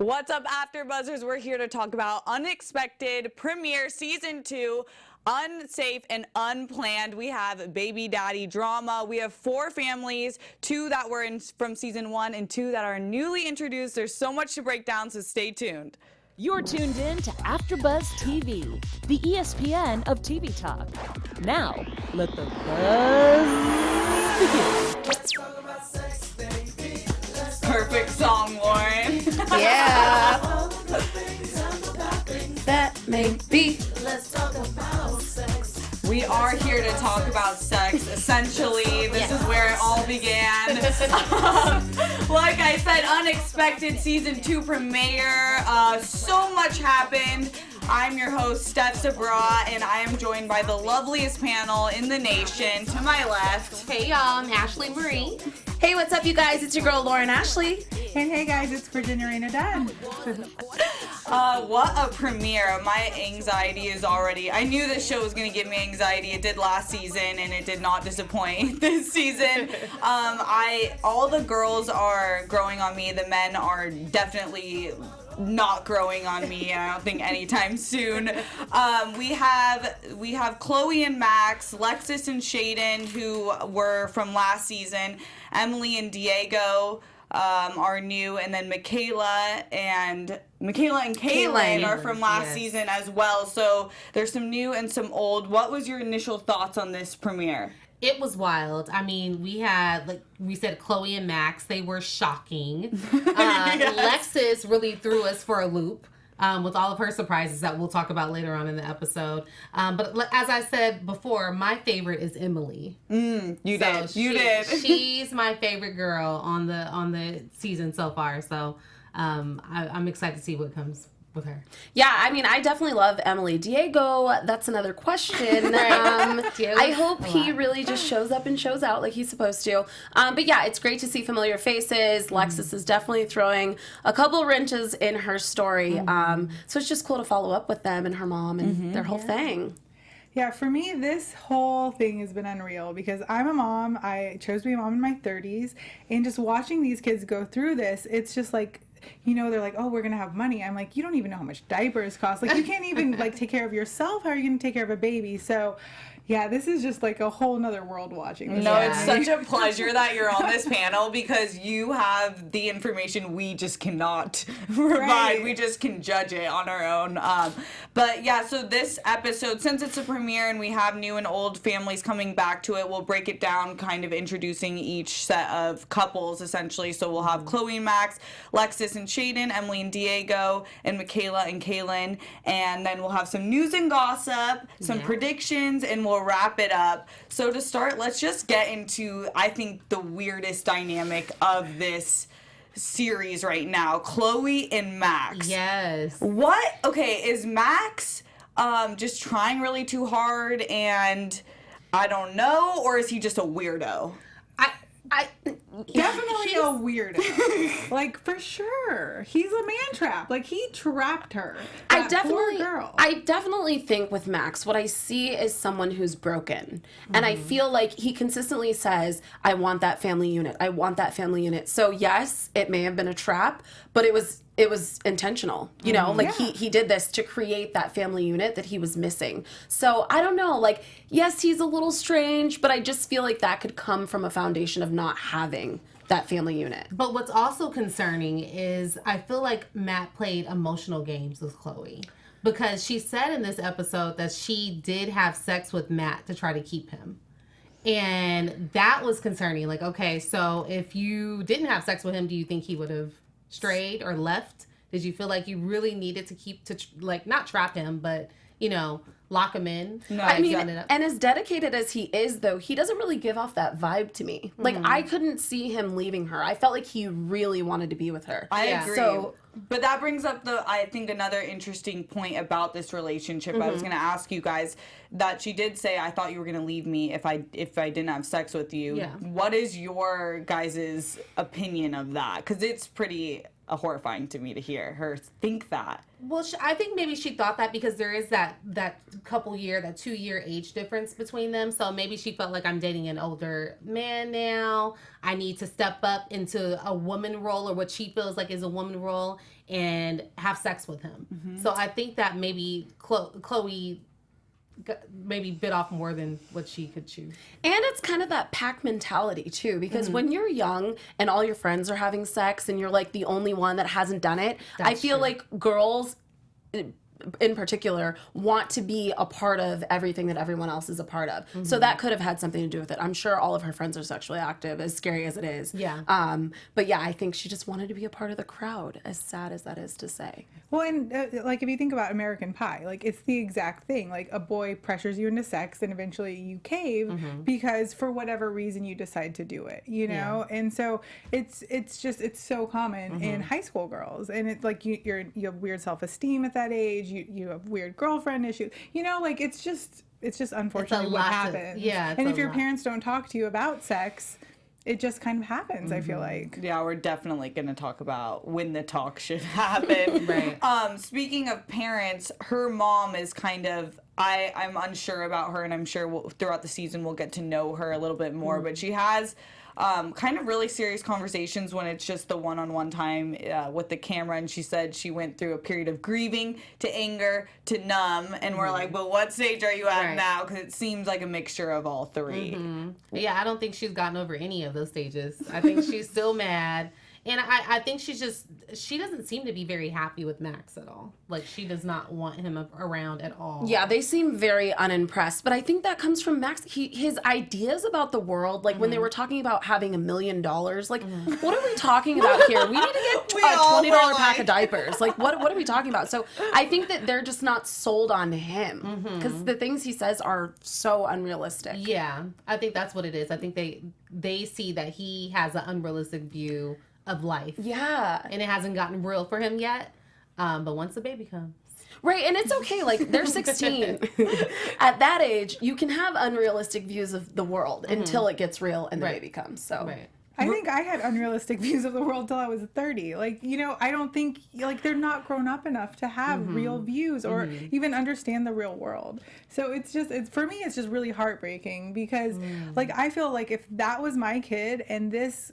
What's up, AfterBuzzers? We're here to talk about Unexpected premiere Season 2, Unsafe and Unplanned. We have baby daddy drama. We have 4 families, 2 that were in from Season 1 and 2 that are newly introduced. There's so much to break down, so stay tuned. You're tuned in to AfterBuzz TV, the ESPN of TV talk. Now, let the buzz begin. Let's talk about sex, baby. Perfect song, Lauren. Yeah. All the good things and the bad things. That may be. Let's talk about sex. We are here to talk about sex. Essentially, this is where it all began. Like I said, Unexpected Season 2 premiere. So much happened. I'm your host, Steph Sabraw, and I am joined by the loveliest panel in the nation. To my left. Hey y'all, I'm Ashley Marie. Hey, what's up, you guys? It's your girl, Lauren Ashley. And hey guys, it's Virginia Dunne. What a premiere. My anxiety is already... I knew this show was going to give me anxiety. It did last season, and it did not disappoint this season. All the girls are growing on me. The men are definitely not growing on me. I don't think anytime soon. We have Chloe and Max, Lexus and Shaden, who were from last season, Emily and Diego are new, and then Michaela and Kaylin are from last season as well. So there's some new and some old. What was your initial thoughts on this premiere? It was wild. I mean, we had, like we said, Chloe and Max. They were shocking. Lexus really threw us for a loop with all of her surprises that we'll talk about later on in the episode. But as I said before, my favorite is Emily. You did. She's my favorite girl on the season so far. So I'm excited to see what comes with her. Yeah, I mean, I definitely love Emily. Diego, that's another question. I hope he really just shows up and shows out like he's supposed to. But yeah, it's great to see familiar faces. Lexus is definitely throwing a couple wrenches in her story. So it's just cool to follow up with them and her mom and their whole thing. Yeah, for me, this whole thing has been unreal because I'm a mom. I chose to be a mom in my 30s. And just watching these kids go through this, it's just like, you know, they're like, oh, we're going to have money. I'm like, you don't even know how much diapers cost. Like, you can't even, like, take care of yourself. How are you going to take care of a baby? So, yeah, this is just, like, a whole nother world watching this. No, it's such a pleasure that you're on this panel because you have the information we just cannot provide. Right. We just can judge it on our own. But, yeah, so this episode, since it's a premiere and we have new and old families coming back to it, we'll break it down, kind of introducing each set of couples, essentially. So we'll have Chloe and Max, Lexus and Shaden, Emily and Diego, and Michaela and Kaylin. And then we'll have some news and gossip, some predictions, and we'll wrap it up. So to start, let's just get into, I think, the weirdest dynamic of this series right now. Chloe and Max. Yes. What? Okay, is Max just trying really too hard and I don't know, or is he just a weirdo? Definitely a weirdo. Like, for sure. He's a man trap. Like, he trapped her. That poor girl. I definitely think with Max, what I see is someone who's broken. And I feel like he consistently says, I want that family unit. I want that family unit. So yes, it may have been a trap, but it was intentional. You know, like he did this to create that family unit that he was missing. So I don't know, like, yes, he's a little strange, but I just feel like that could come from a foundation of not having that family unit. But what's also concerning is I feel like Matt played emotional games with Chloe. Because she said in this episode that she did have sex with Matt to try to keep him. And that was concerning. Like, okay, so if you didn't have sex with him, do you think he would have strayed or left? Did you feel like you really needed to like, not trap him, but, you know, lock him in? No, I mean, and as dedicated as he is, though, he doesn't really give off that vibe to me. Like, I couldn't see him leaving her. I felt like he really wanted to be with her. I agree. So, but that brings up I think another interesting point about this relationship. I was going to ask you guys that she did say, I thought you were going to leave me if I didn't have sex with you. Yeah. What is your guys' opinion of that? Because it's pretty horrifying to me to hear her think that. Well, I think maybe she thought that because there is that that 2-year age difference between them. So maybe she felt like, I'm dating an older man now. I need to step up into a woman role, or what she feels like is a woman role, and have sex with him. So I think that maybe Chloe maybe bit off more than what she could chew. And it's kind of that pack mentality too, because when you're young and all your friends are having sex and you're like the only one that hasn't done it, I feel like girls in particular want to be a part of everything that everyone else is a part of. So that could have had something to do with it. I'm sure all of her friends are sexually active, as scary as it is. Yeah. But yeah, I think she just wanted to be a part of the crowd, as sad as that is to say. Well, and like if you think about American Pie, like it's the exact thing. Like a boy pressures you into sex, and eventually you cave because for whatever reason you decide to do it, you know. And so it's so common in high school girls, and it's like you have weird self-esteem at that age. You have weird girlfriend issues, you know. Like it's just unfortunately what happens. And if your parents don't talk to you about sex, it just kind of happens, I feel like. Yeah, we're definitely going to talk about when the talk should happen. Right. Speaking of parents, her mom is kind of, I'm unsure about her, and I'm sure throughout the season we'll get to know her a little bit more, but she has kind of really serious conversations when it's just the one-on-one time with the camera, and she said she went through a period of grieving to anger to numb, and we're like, but what stage are you at now? Because it seems like a mixture of all three. Yeah, I don't think she's gotten over any of those stages. I think she's still mad. And I think she doesn't seem to be very happy with Max at all. Like, she does not want him around at all. Yeah, they seem very unimpressed. But I think that comes from Max. His ideas about the world, like when they were talking about having $1 million, like, what are we talking about here? We need to get a $20 pack of diapers. Like, what are we talking about? So I think that they're just not sold on him because the things he says are so unrealistic. Yeah, I think that's what it is. I think they see that he has an unrealistic view of life. Yeah. And it hasn't gotten real for him yet. But once the baby comes. Right, and it's okay. Like, they're 16. At that age, you can have unrealistic views of the world until it gets real and the baby comes. So. Right. I think I had unrealistic views of the world till I was 30. Like, you know, I don't think, like, they're not grown up enough to have real views or even understand the real world. So for me, it's just really heartbreaking because, like, I feel like if that was my kid and this,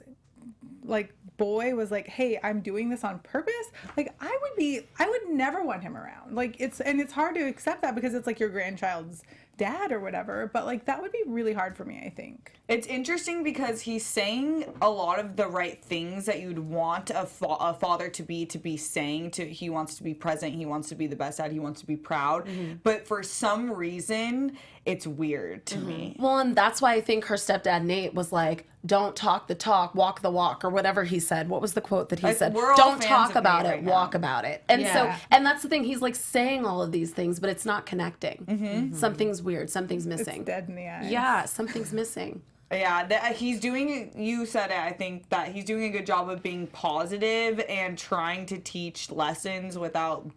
like, boy was like, hey, I'm doing this on purpose, like, I would never want him around. Like, it's hard to accept that because it's like your grandchild's dad or whatever, but like that would be really hard for me, I think. It's interesting because he's saying a lot of the right things that you'd want a father to be saying. He wants to be present, he wants to be the best dad, he wants to be proud, but for some reason it's weird to me. Well, and that's why I think her stepdad Nate was like, don't talk the talk, walk the walk, or whatever he said. What was the quote that he said? We're all don't fans talk of about Nate it, right walk now. about it. And so, and that's the thing, he's like saying all of these things, but it's not connecting. Something's weird, something's missing. It's dead in the eyes. Yeah, something's missing. Yeah, he's doing, you said it, I think that he's doing a good job of being positive and trying to teach lessons without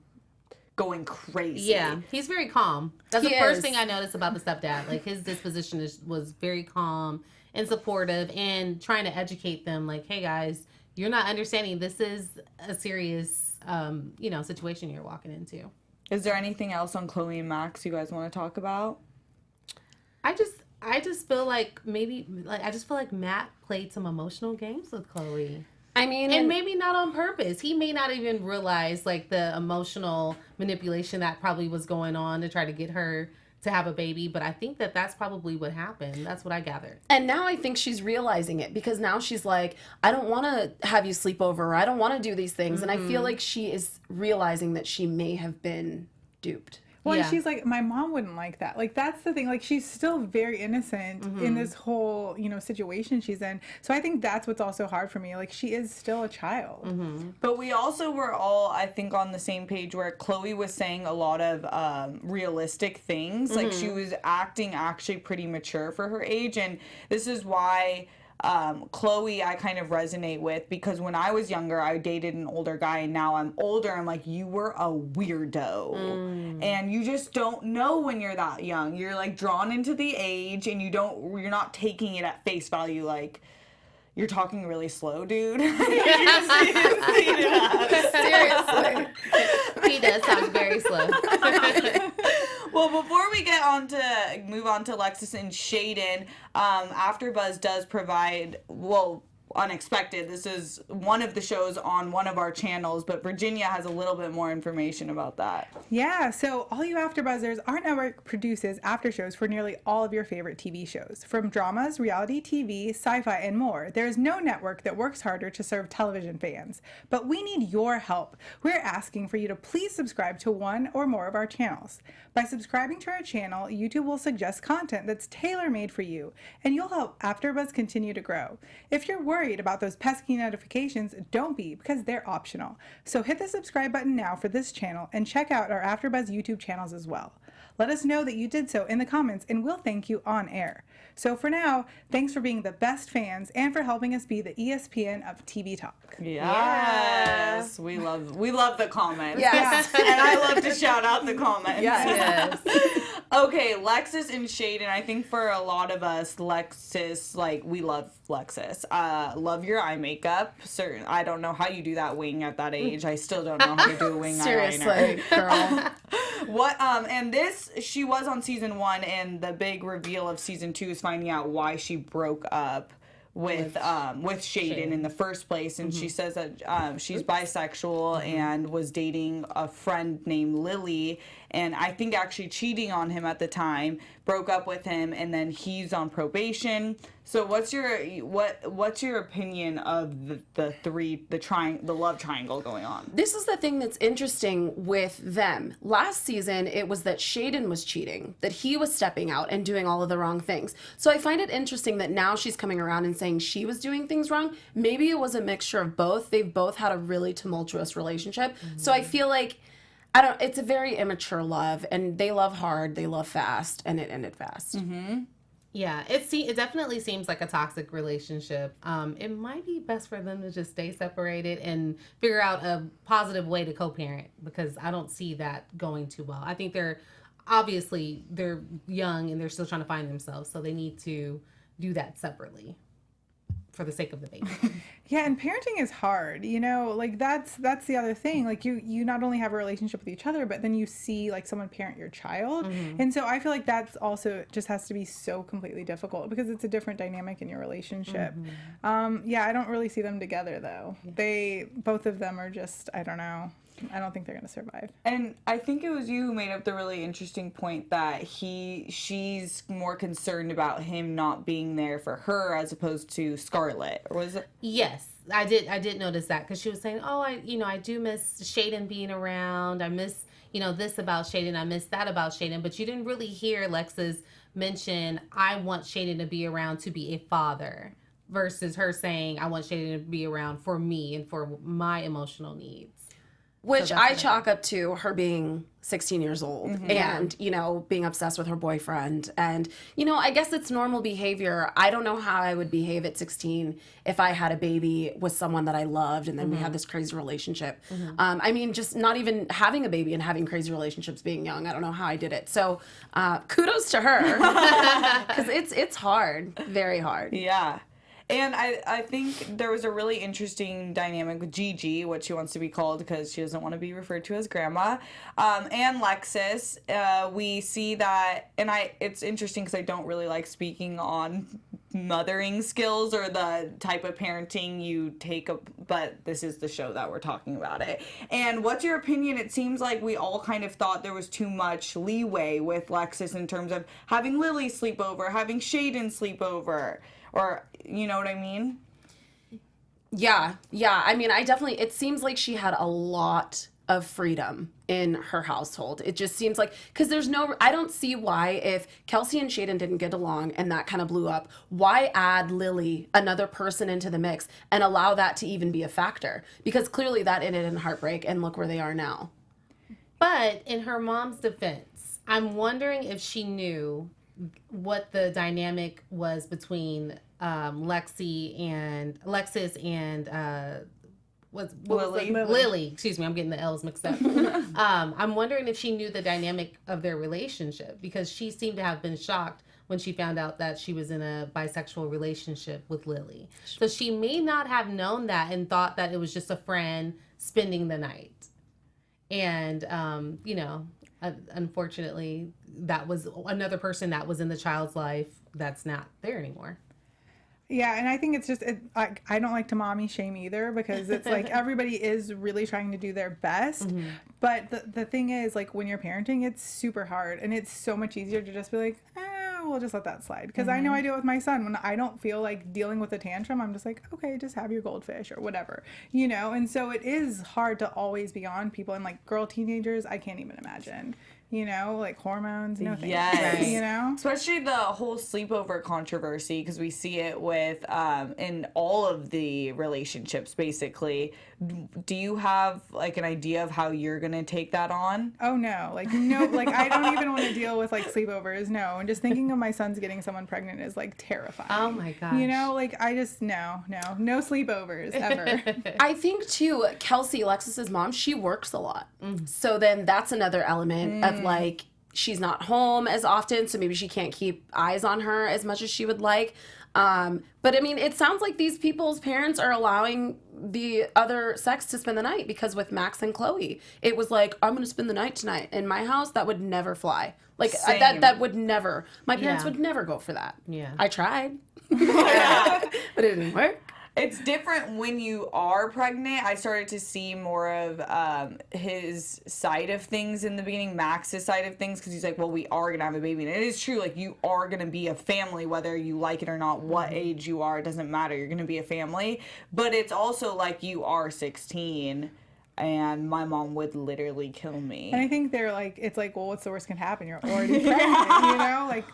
going crazy. Yeah, he's very calm. That's He the first is. thing I noticed about the stepdad. Like, his disposition was very calm and supportive and trying to educate them. Like, hey guys, you're not understanding. This is a serious, situation you're walking into. Is there anything else on Chloe and Max you guys want to talk about? I just feel like Matt played some emotional games with Chloe. I mean, And maybe not on purpose. He may not even realize, like, the emotional manipulation that probably was going on to try to get her to have a baby. But I think that that's probably what happened. That's what I gathered. and now I think she's realizing it because now she's like, I don't want to have you sleep over, or I don't want to do these things. And I feel like she is realizing that she may have been duped. Well, Yeah. and she's like, my mom wouldn't like that. Like, that's the thing. Like, she's still very innocent in this whole, situation she's in. So I think that's what's also hard for me. Like, she is still a child. But we also were all, I think, on the same page where Chloe was saying a lot of realistic things. Like, she was acting actually pretty mature for her age. And this is why Chloe I kind of resonate with, because when I was younger, I dated an older guy, and now I'm older. I'm like, you were a weirdo. And you just don't know when you're that young. You're like drawn into the age, and you're not taking it at face value. Like, you're talking really slow, dude. Seriously. He does talk very slow. Well, before we move on to Lexus and Shaden, AfterBuzz does provide, unexpected. This is one of the shows on one of our channels, but Virginia has a little bit more information about that. Yeah, so all you AfterBuzzers, our network produces after shows for nearly all of your favorite TV shows. From dramas, reality TV, sci-fi, and more, there is no network that works harder to serve television fans. But we need your help. We're asking for you to please subscribe to one or more of our channels. By subscribing to our channel, YouTube will suggest content that's tailor-made for you, and you'll help AfterBuzz continue to grow. If you're worried about those pesky notifications, don't be, because they're optional. So hit the subscribe button now for this channel and check out our AfterBuzz YouTube channels as well. Let us know that you did so in the comments and we'll thank you on air. So for now, thanks for being the best fans and for helping us be the ESPN of TV talk. Yes. We love the comments. Yes. And I love to shout out the comments. Yes. Okay, Lexus and Shaden. I think for a lot of us, Lexus, we love Lexus. Love your eye makeup. Certain. I don't know how you do that wing at that age. I still don't know how to do a wing Seriously, eyeliner. girl. What and this, she was on season 1, and the big reveal of season 2 is finding out why she broke up with Shaden in the first place, and she says that she's bisexual and was dating a friend named Lily, and I think actually cheating on him at the time, broke up with him, and then he's on probation. So what's your opinion of the love triangle going on? This is the thing that's interesting with them. Last season, it was that Shaden was cheating, that he was stepping out and doing all of the wrong things. So I find it interesting that now she's coming around and saying she was doing things wrong. Maybe it was a mixture of both. They've both had a really tumultuous relationship. So I feel like, it's a very immature love, and they love hard, they love fast, and it ended fast. Yeah, it definitely seems like a toxic relationship. It might be best for them to just stay separated and figure out a positive way to co-parent, because I don't see that going too well. I think they're young and they're still trying to find themselves, so they need to do that separately for the sake of the baby. Yeah, and parenting is hard, that's the other thing. You not only have a relationship with each other, but then you see someone parent your child. And so I feel like that's also just has to be so completely difficult because it's a different dynamic in your relationship. I don't really see them together though. Both of them are just, I don't know. I don't think they're going to survive. And I think it was you who made up the really interesting point that she's more concerned about him not being there for her as opposed to Scarlett. Or was it? Yes, I did notice that, because she was saying, I do miss Shaden being around. I miss, this about Shaden. I miss that about Shaden. But you didn't really hear Lexus mention, I want Shaden to be around to be a father, versus her saying, I want Shaden to be around for me and for my emotional needs. Which I chalk up to her being 16 years old and, being obsessed with her boyfriend. And, I guess it's normal behavior. I don't know how I would behave at 16 if I had a baby with someone that I loved and then we had this crazy relationship. Just not even having a baby and having crazy relationships being young. I don't know how I did it. So kudos to her, because it's hard, very hard. Yeah. And I think there was a really interesting dynamic with Gigi, what she wants to be called because she doesn't want to be referred to as grandma, and Lexus. We see that, and it's interesting because I don't really like speaking on mothering skills or the type of parenting you take, but this is the show that we're talking about it. And what's your opinion? It seems like we all kind of thought there was too much leeway with Lexus in terms of having Lily sleep over, having Shaden sleep over. Or, you know what I mean? Yeah. It seems like she had a lot of freedom in her household. It just seems like, because I don't see why, if Kelsey and Shaden didn't get along and that kind of blew up, why add Lily, another person, into the mix and allow that to even be a factor? Because clearly that ended in heartbreak, and look where they are now. But in her mom's defense, I'm wondering if she knew what the dynamic was between Lexus and Lily. Excuse me, I'm getting the L's mixed up. I'm wondering if she knew the dynamic of their relationship, because she seemed to have been shocked when she found out that she was in a bisexual relationship with Lily. So she may not have known that and thought that it was just a friend spending the night. And unfortunately, that was another person that was in the child's life that's not there anymore. Yeah, and I think it's just, I don't like to mommy shame either, because it's like everybody is really trying to do their best. But the thing is, like, when you're parenting, it's super hard, and it's so much easier to just be like, we'll just let that slide. Because I know I do it with my son. When I don't feel like dealing with a tantrum, I'm just like, okay, just have your goldfish or whatever, you know? And so it is hard to always be on people. And like girl teenagers, I can't even imagine. You know, like hormones, no thanks. Yes. You know? Especially the whole sleepover controversy, because we see it with, in all of the relationships, basically. Do you have, like, an idea of how you're going to take that on? Oh, no. Like, no, like, I don't even want to deal with, like, sleepovers, no. And just thinking of my son's getting someone pregnant is, like, terrifying. Oh, my gosh. You know, like, I just, no sleepovers, ever. I think, too, Kelsey, Alexis's mom, she works a lot. So then that's another element of, like, she's not home as often, so maybe she can't keep eyes on her as much as she would like. But I mean, it sounds like these people's parents are allowing the other sex to spend the night, because with Max and Chloe, it was like, I'm going to spend the night tonight. In my house, that would never fly. Like, that would never, my parents would never go for that. Yeah. I tried, but it didn't work. It's different when you are pregnant. I started to see more of his side of things in the beginning, Max's side of things, because he's like, well, we are going to have a baby. And it is true, like, you are going to be a family, whether you like it or not, what age you are, it doesn't matter. You're going to be a family. But it's also like, you are 16, and my mom would literally kill me. And I think they're like, it's like, well, what's the worst can happen? You're already pregnant, you know? Like,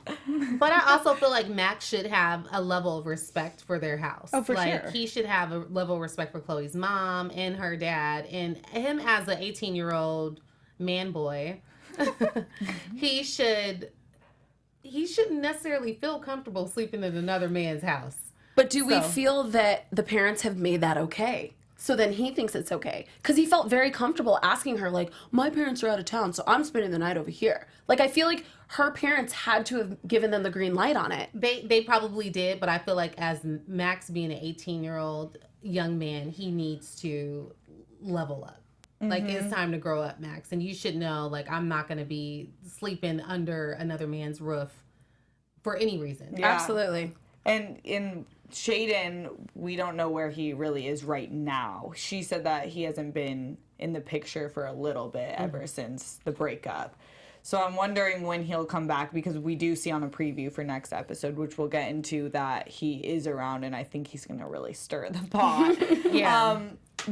But I also feel like Max should have a level of respect for their house. Oh, for like, sure. He should have a level of respect for Chloe's mom and her dad, and him as an 18-year-old man boy. he shouldn't necessarily feel comfortable sleeping in another man's house. But do we feel that the parents have made that okay? So then he thinks it's okay. Because he felt very comfortable asking her, like, my parents are out of town, so I'm spending the night over here. Like, I feel like her parents had to have given them the green light on it. They probably did, but I feel like as Max being an 18-year-old young man, he needs to level up. Like, it's time to grow up, Max. And you should know, like, I'm not going to be sleeping under another man's roof for any reason. Yeah. Absolutely. And in Shaden, we don't know where he really is right now. She said that he hasn't been in the picture for a little bit ever since the breakup. So I'm wondering when he'll come back, because we do see on a preview for next episode, which we'll get into, that he is around, and I think he's going to really stir the pot. Yeah.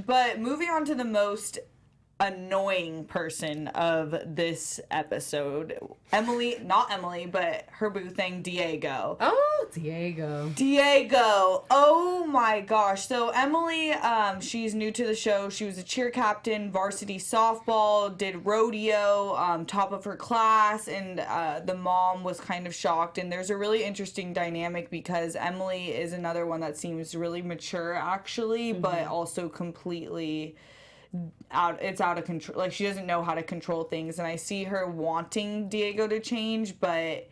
But moving on to the most annoying person of this episode, not Emily, but her boo thing, Diego. Oh, Diego. Oh my gosh. So Emily, she's new to the show. She was a cheer captain, varsity softball, did rodeo, top of her class, and the mom was kind of shocked. And there's a really interesting dynamic, because Emily is another one that seems really mature, actually, but also completely out of control. Like, she doesn't know how to control things, and I see her wanting Diego to change. But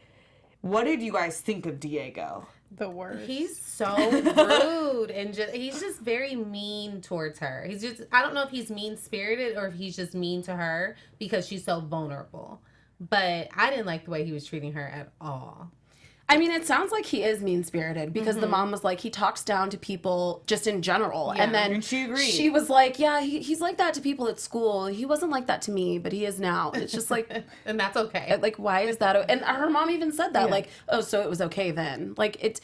what did you guys think of Diego? the worst. He's so rude, and he's just very mean towards her. I don't know if he's mean-spirited or if he's just mean to her because she's so vulnerable. But I didn't like the way he was treating her at all. I mean, it sounds like he is mean-spirited, because the mom was like, he talks down to people just in general. Yeah, and then and she agreed. She was like, yeah, he's like that to people at school. He wasn't like that to me, but he is now. It's just like... And that's okay. Like, why is that? And her mom even said that, like, oh, so it was okay then. Like, it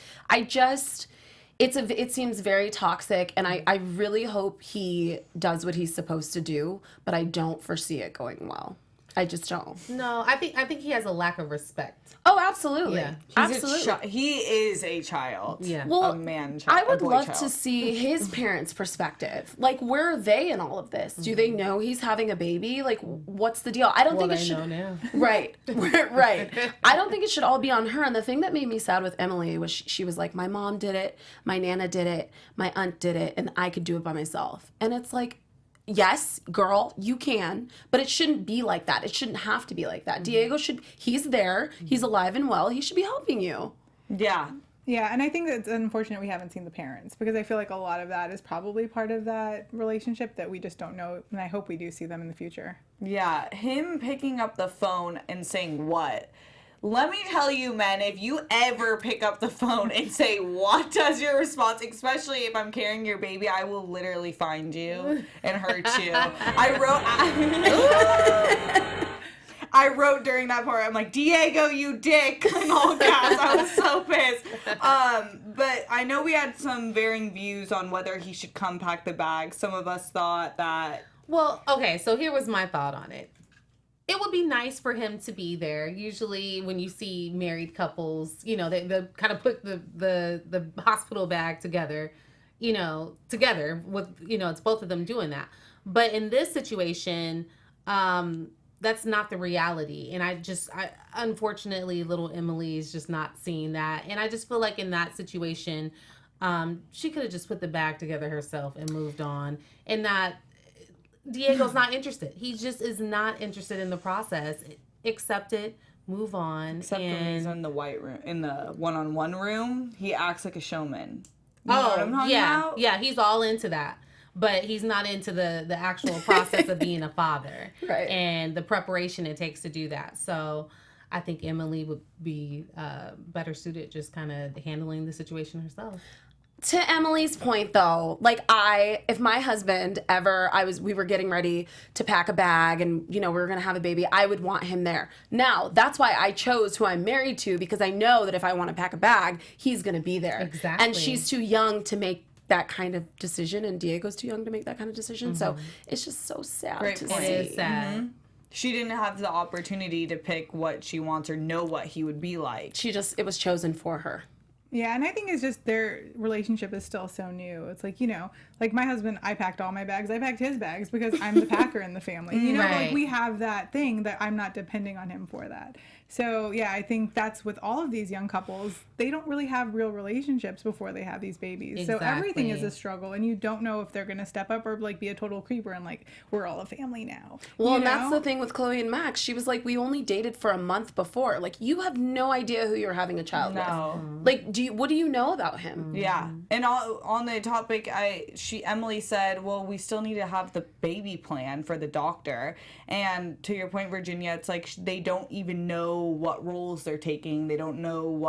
seems very toxic, and I really hope he does what he's supposed to do, but I don't foresee it going well. I just don't. No, I think he has a lack of respect. Oh, absolutely. Yeah. Absolutely. He is a child. Yeah. Well, a man child. I would a boy love child. to see his parents' perspective. Like, where are they in all of this? Do they know he's having a baby? Like, what's the deal? I don't think it should. Know now. Right. Right. I don't think it should all be on her. And the thing that made me sad with Emily was she was like, my mom did it, my Nana did it, my aunt did it, and I could do it by myself. And it's like, yes, girl, you can, but it shouldn't be like that. It shouldn't have to be like that. Diego he's there, he's alive and well, he should be helping you. Yeah. Yeah, and I think it's unfortunate we haven't seen the parents because I feel like a lot of that is probably part of that relationship that we just don't know, and I hope we do see them in the future. Yeah, him picking up the phone and saying what? Let me tell you, men, if you ever pick up the phone and say what as your response, especially if I'm carrying your baby, I will literally find you and hurt you. I wrote during that part, I'm like, Diego, you dick, in all caps. I was so pissed. But I know we had some varying views on whether he should come pack the bag. Some of us thought that... Well, okay, so here was my thought on it. It would be nice for him to be there. Usually when you see married couples, you know, they kind of put the hospital bag together, you know, together with, you know, it's both of them doing that. But in this situation, that's not the reality. And I unfortunately, little Emily is just not seeing that. And I just feel like in that situation, she could have just put the bag together herself and moved on. And that Diego's not interested. He just is not interested in the process. Accept it, move on. Except when he's in the white room, in the one-on-one room, he acts like a showman. You know Oh, what I'm talking yeah. about? Yeah, he's all into that. But he's not into the actual process of being a father. Right. And the preparation it takes to do that. So I think Emily would be better suited just kind of handling the situation herself. To Emily's point, though, like if my husband we were getting ready to pack a bag and, you know, we were going to have a baby, I would want him there. Now, that's why I chose who I'm married to, because I know that if I want to pack a bag, he's going to be there. Exactly. And she's too young to make that kind of decision, and Diego's too young to make that kind of decision. So it's just so sad Great to point. see. It is sad. Mm-hmm. She didn't have the opportunity to pick what she wants or know what he would be like. It was chosen for her. Yeah, and I think it's just their relationship is still so new. It's like, you know, like my husband, I packed all my bags. I packed his bags because I'm the packer in the family. You know, Right. like we have that thing that I'm not depending on him for that. So, yeah, I think that's with all of these young couples. They don't really have real relationships before they have these babies. So everything is a struggle, and you don't know if they're going to step up or like be a total creeper and like, we're all a family now. Well, you and that's know? the thing with Chloe and Max. She was like, we only dated for a month before. Like, you have no idea who you're having a child No. with. Like, what do you know about him? Yeah, and on the topic, Emily said, well, we still need to have the baby plan for the doctor. And to your point, Virginia, it's like they don't even know what roles they're taking. They don't know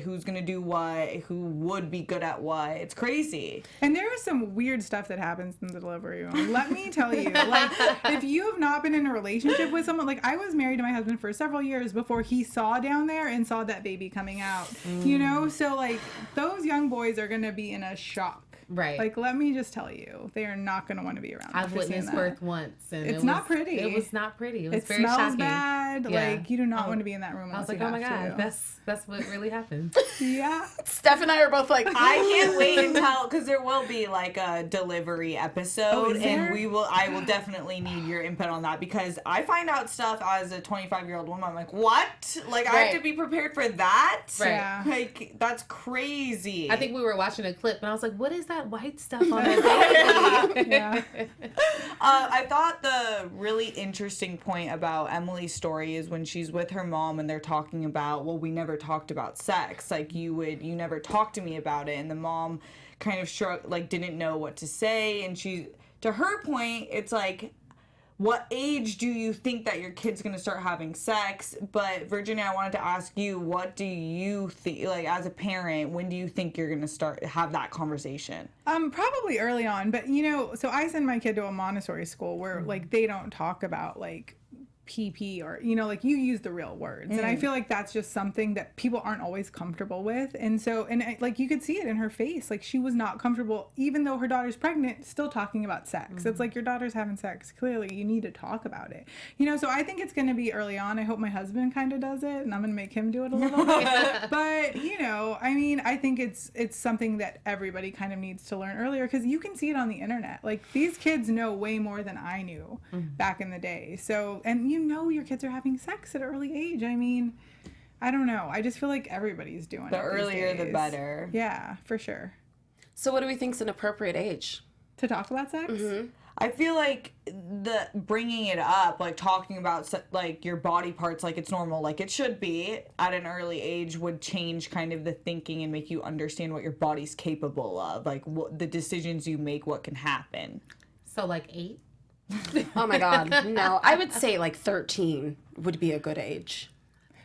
who's gonna do what, who would be good at what. It's crazy. And there is some weird stuff that happens in the delivery room. Let me tell you, like, if you have not been in a relationship with someone, like I was married to my husband for several years before he saw down there and saw that baby coming out, you know? So like those young boys are gonna be in a shock. Right. Like, let me just tell you, they are not going to want to be around. I've after seeing witnessed that. birth once, and It's not pretty. It was not pretty. It was It very smells shocking. bad. Yeah. Like, you do not want to be in that room. I was unless like, you oh my have god, to. that's what really happened. Yeah. Steph and I are both like, I can't wait until, because there will be like a delivery episode, is and there? I will definitely need your input on that, because I find out stuff as a 25-year-old woman. I'm like, what? Like, I have Right. to be prepared for that? Right. Yeah. Like, that's crazy. I think we were watching a clip, and I was like, what is that white stuff on that baby? Yeah. I thought the really interesting point about Emily's story is when she's with her mom and they're talking about, well, we never talked about sex. Like, you never talked to me about it. And the mom kind of didn't know what to say. And to her point, it's like, what age do you think that your kid's going to start having sex? But Virginia, I wanted to ask you, what do you think, like, as a parent, when do you think you're going to have that conversation? Probably early on, but you know, so I send my kid to a Montessori school where like they don't talk about like PP or, you know, like you use the real words. And I feel like that's just something that people aren't always comfortable with. And so, like you could see it in her face. Like she was not comfortable, even though her daughter's pregnant, still talking about sex. It's like your daughter's having sex. Clearly you need to talk about it. You know, so I think it's going to be early on. I hope my husband kind of does it and I'm going to make him do it a little bit. But, you know, I mean, I think it's something that everybody kind of needs to learn earlier because you can see it on the internet. Like these kids know way more than I knew back in the day. So, and you know your kids are having sex at an early age. I mean, I don't know. I just feel like everybody's doing it. The these earlier, the days. better. Yeah, for sure. so what do we think's an appropriate age? To talk about sex? I feel like the bringing it up, like talking about like your body parts like it's normal, like it should be at an early age, would change kind of the thinking and make you understand what your body's capable of, like what the decisions you make, what can happen. So like 8? Oh my God, no. I would say like 13 would be a good age.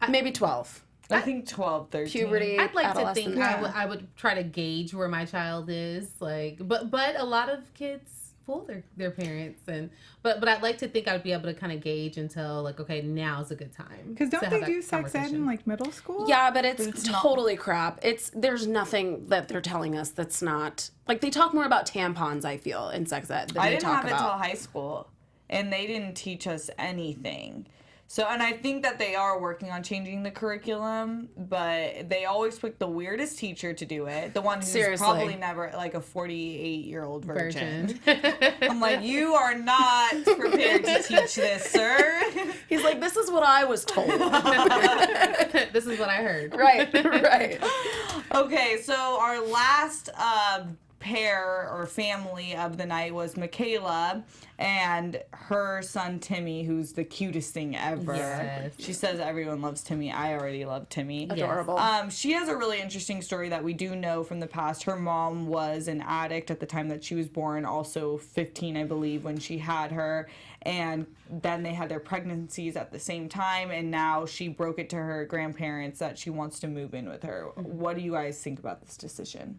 Maybe 12. I think 12, 13. Puberty, I'd like to adolescence. think I would try to gauge where my child is, like, but a lot of kids fool their parents, but I'd like to think I would be able to kind of gauge until like, okay, now's a good time. Because don't they do sex ed in like middle school? Yeah, but it's totally crap. There's nothing that they're telling us that's not, like, they talk more about tampons, I feel, in sex ed than I they didn't talk have it till about. high school, and they didn't teach us anything. So, and I think that they are working on changing the curriculum, but they always pick the weirdest teacher to do it. The one who's Seriously. probably never, like a 48-year-old virgin. I'm like, you are not prepared to teach this, sir. He's like, this is what I was told. This is what I heard. Right, right. Okay, so our last pair or family of the night was Michaela and her son Timmy, who's the cutest thing ever. Yes. She says everyone loves Timmy. I already love Timmy. Adorable. She has a really interesting story that we do know from the past. Her mom was an addict at the time that she was born, also 15, I believe, when she had her. And then they had their pregnancies at the same time, and now she broke it to her grandparents that she wants to move in with her. What do you guys think about this decision?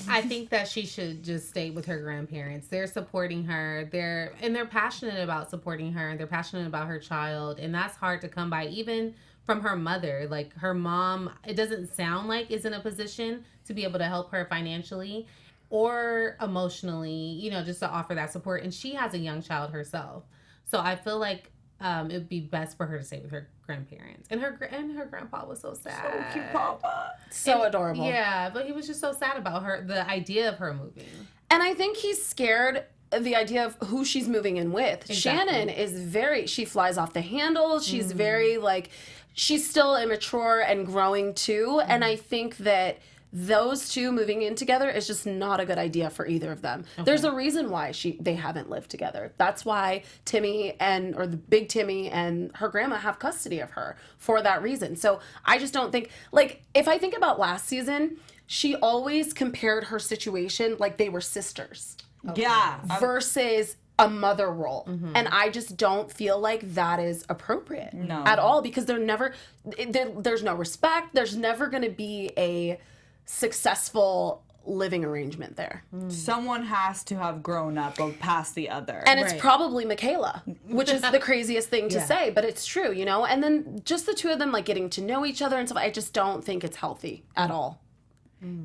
I think that she should just stay with her grandparents. They're supporting her. They're passionate about supporting her. They're passionate about her child, and that's hard to come by, even from her mother. Like, her mom, it doesn't sound like is in a position to be able to help her financially or emotionally, you know, just to offer that support. And she has a young child herself, so I feel like it would be best for her to stay with her grandparents. And her grandpa was so sad. So cute, Papa. So adorable. Yeah, but he was just so sad about the idea of her moving. And I think he's scared of the idea of who she's moving in with. Exactly. Shannon is she flies off the handle. She's very, like, she's still immature and growing too. And I think that those two moving in together is just not a good idea for either of them. Okay. There's a reason why they haven't lived together. That's why the big Timmy and her grandma have custody of her, for that reason. So I just don't think, like, if I think about last season, she always compared her situation like they were sisters. Okay. Yeah. Versus a mother role. Mm-hmm. And I just don't feel like that is appropriate at all, because there's no respect. There's never going to be a successful living arrangement there. Someone has to have grown up past the other. And it's probably Michaela, which is the craziest thing to say, but it's true, you know? And then just the two of them, like, getting to know each other and stuff, I just don't think it's healthy at all.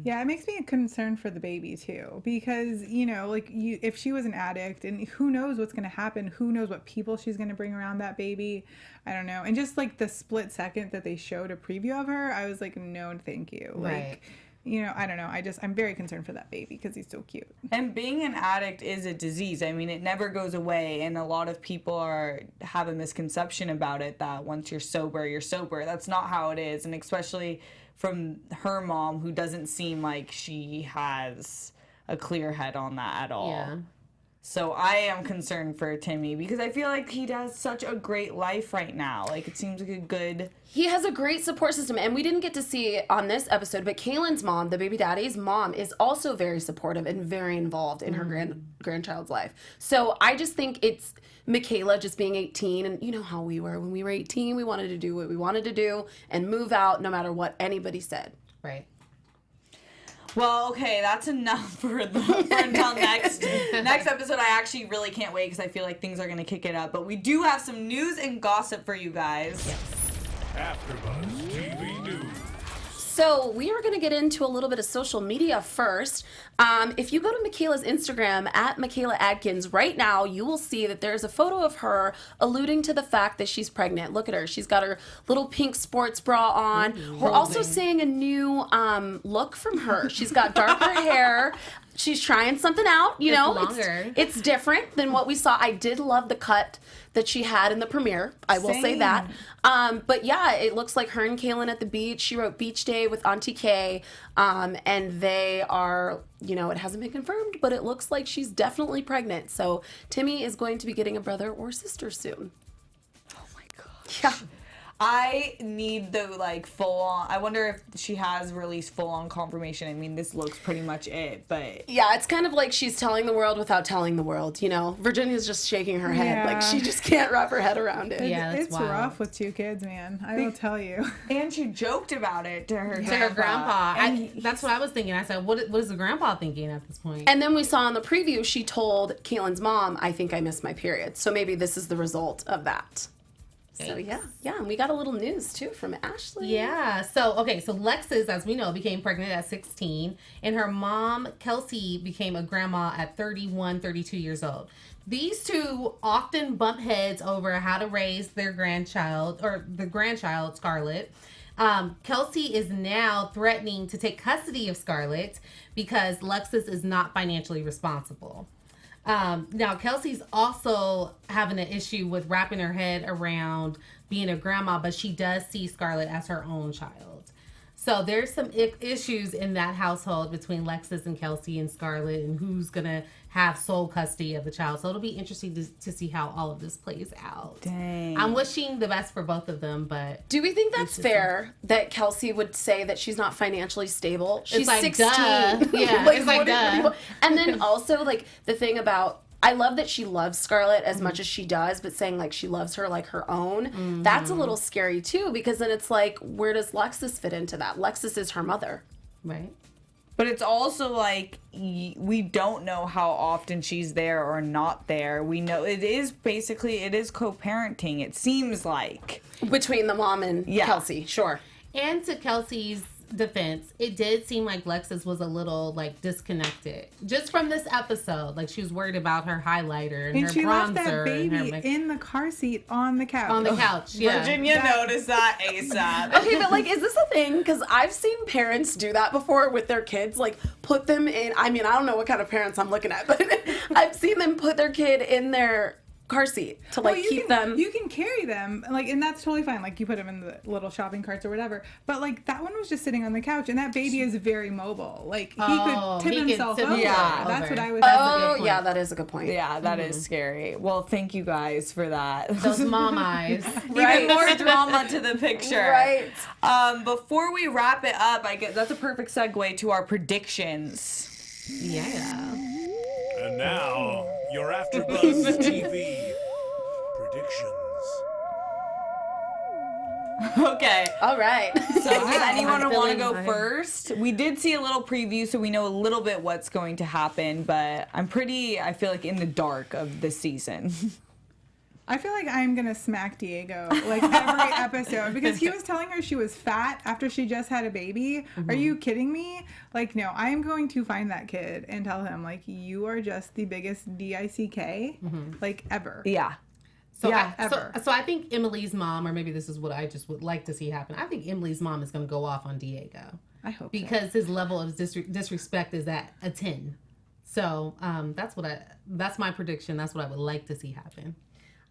Yeah, it makes me concerned for the baby too, because, you know, like, if she was an addict, and who knows what's going to happen, who knows what people she's going to bring around that baby. I don't know. And just like the split second that they showed a preview of her, I was like, no, thank you. Like, you know, I don't know. I'm very concerned for that baby because he's so cute. And being an addict is a disease. I mean, it never goes away. And a lot of people have a misconception about it, that once you're sober, you're sober. That's not how it is. And especially from her mom, who doesn't seem like she has a clear head on that at all. Yeah. So I am concerned for Timmy, because I feel like he has such a great life right now. Like, it seems like a good... He has a great support system, and we didn't get to see it on this episode, but Kaylin's mom, the baby daddy's mom, is also very supportive and very involved in her grandchild's life. So I just think it's Michaela just being 18, and you know how we were. When we were 18, we wanted to do what we wanted to do and move out no matter what anybody said. Right. Well, okay, that's enough for until next episode. I actually really can't wait, because I feel like things are going to kick it up. But we do have some news and gossip for you guys. Yes. AfterBuzz TV News. So we are going to get into a little bit of social media first. If you go to Michaela's Instagram, at Michaela Adkins, right now, you will see that there's a photo of her alluding to the fact that she's pregnant. Look at her. She's got her little pink sports bra on. We're also seeing a new look from her. She's got darker hair. she's trying something out, you It's know. longer. It's different than what we saw. I did love the cut that she had in the premiere. I will say that. But yeah, it looks like her and Kaylin at the beach. She wrote Beach Day with Auntie K. And they are, you know, it hasn't been confirmed, but it looks like she's definitely pregnant. So Timmy is going to be getting a brother or sister soon. Oh my god. Yeah. I need the like full on. I wonder if she has released full on confirmation. I mean, this looks pretty much it, but Yeah, it's kind of like she's telling the world without telling the world, you know? Virginia's just shaking her head. Yeah. Like, she just can't wrap her head around it. Yeah, that's It's wild. rough with 2 kids, man. I will tell you. and she joked about it to her To her grandpa. And That's what I was thinking. I said, what is the grandpa thinking at this point? And then we saw in the preview, she told Kaylin's mom, I think I missed my period. So maybe this is the result of that. So yeah, and we got a little news too from Ashley. Yeah. So Lexis, as we know, became pregnant at 16, and her mom, Kelsey, became a grandma at 31, 32 years old. These two often bump heads over how to raise their grandchild, or the grandchild, Scarlett. Kelsey is now threatening to take custody of Scarlett because Lexis is not financially responsible. Now, Kelsey's also having an issue with wrapping her head around being a grandma, but she does see Scarlett as her own child. So there's some issues in that household between Lexis and Kelsey and Scarlett, and who's going to have sole custody of the child. So it'll be interesting to see how all of this plays out. Dang. I'm wishing the best for both of them, but... Do we think that's fair that Kelsey would say that she's not financially stable? She's like, 16. duh. Yeah, it's like, what do duh. you- And then also, like, the thing about, I love that she loves Scarlett as much as she does, but saying, like, she loves her like her own, that's a little scary, too, because then it's like, where does Lexis fit into that? Lexis is her mother. Right. But it's also like we don't know how often she's there or not there. We know it is co-parenting. It seems like Between the mom and Yeah. Kelsey, sure. And to Kelsey's defense, it did seem like Lexis was a little like disconnected just from this episode. Like she was worried about her highlighter and, And her she bronzer left that baby and her in the car seat on the couch. on the couch. Yeah. Virginia noticed that ASAP. Okay, but like, is this a thing? Because I've seen parents do that before with their kids, like put them in. I mean, I don't know what kind of parents I'm looking at, but I've seen them put their kid in their car seat to like Well, keep them. You can carry them, like, and that's totally fine. Like, you put them in the little shopping carts or whatever. But like, that one was just sitting on the couch, and that baby is very mobile. Like, he could tip himself over. Yeah. That's what I would. That's a Oh, good point. yeah, that is a good point. Yeah, that is scary. Well, thank you guys for that. Those mom eyes. Even more drama to the picture. Right. Before we wrap it up, I guess that's a perfect segue to our predictions. Yeah. And now, your AfterBuzz TV predictions. Okay. All right. So does anyone I'm want to feeling go mine. first? We did see a little preview, so we know a little bit what's going to happen, but I feel like in the dark of this season. I feel like I'm gonna smack Diego like every episode because he was telling her she was fat after she just had a baby. Are you kidding me? Like, no, I am going to find that kid and tell him like you are just the biggest DICK like ever. Yeah. So, Yeah, so I think Emily's mom, or maybe this is what I just would like to see happen. I think Emily's mom is going to go off on Diego I hope so. because his level of disrespect is at a 10. So that's my prediction. That's what I would like to see happen.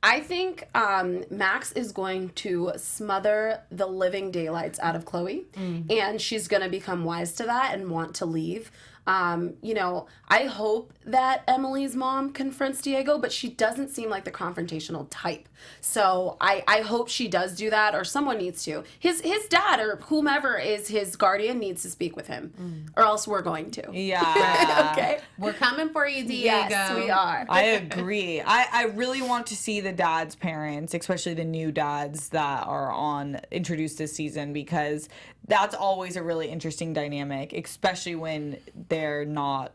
I think Max is going to smother the living daylights out of Chloe, and she's going to become wise to that and want to leave. You know, I hope that Emily's mom confronts Diego, but she doesn't seem like the confrontational type. So I hope she does do that, or someone needs to. His dad or whomever is his guardian needs to speak with him, or else we're going to. Yeah. Okay. We're coming for you, Diego. Yes, we are. I agree. I really want to see the dad's parents, especially the new dads that are introduced this season, because that's always a really interesting dynamic, especially when they're not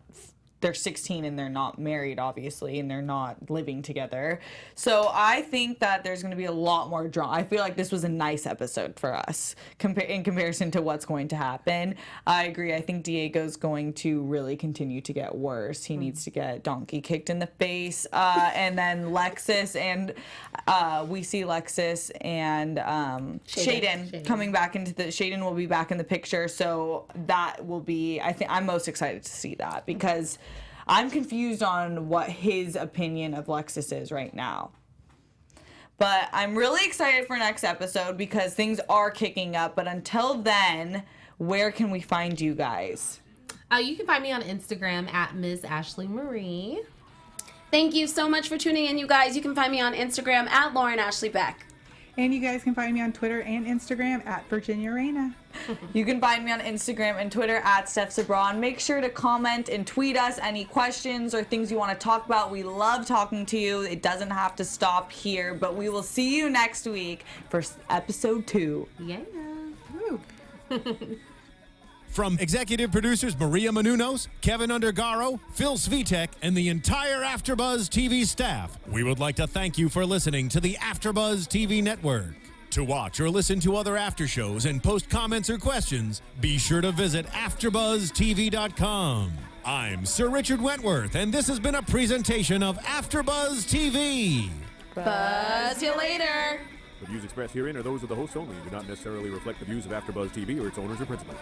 they're 16 and they're not married, obviously, and they're not living together. So I think that there's going to be a lot more drama. I feel like this was a nice episode for us in comparison to what's going to happen. I agree. I think Diego's going to really continue to get worse. He needs to get donkey kicked in the face. And then Lexus and we see Lexus and Shaden coming back into the... Shaden will be back in the picture. So that will be... I think I'm most excited to see that because... I'm confused on what his opinion of Lexus is right now. But I'm really excited for next episode because things are kicking up. But until then, where can we find you guys? You can find me on Instagram at Ms. Ashley Marie. Thank you so much for tuning in, you guys. You can find me on Instagram at Lauren Ashley Beck. And you guys can find me on Twitter and Instagram at Virginia Reina. You can find me on Instagram and Twitter at Steph Sabraw. And make sure to comment and tweet us any questions or things you want to talk about. We love talking to you. It doesn't have to stop here, but we will see you next week for episode 2. Yeah. Woo. From executive producers Maria Menounos, Keven Undergaro, Phil Svitek, and the entire AfterBuzz TV staff, we would like to thank you for listening to the AfterBuzz TV network. To watch or listen to other after shows and post comments or questions, be sure to visit AfterBuzzTV.com. I'm Sir Richard Wentworth, and this has been a presentation of AfterBuzz TV. Buzz you later. The views expressed herein are those of the hosts only and do not necessarily reflect the views of AfterBuzz TV or its owners or principals.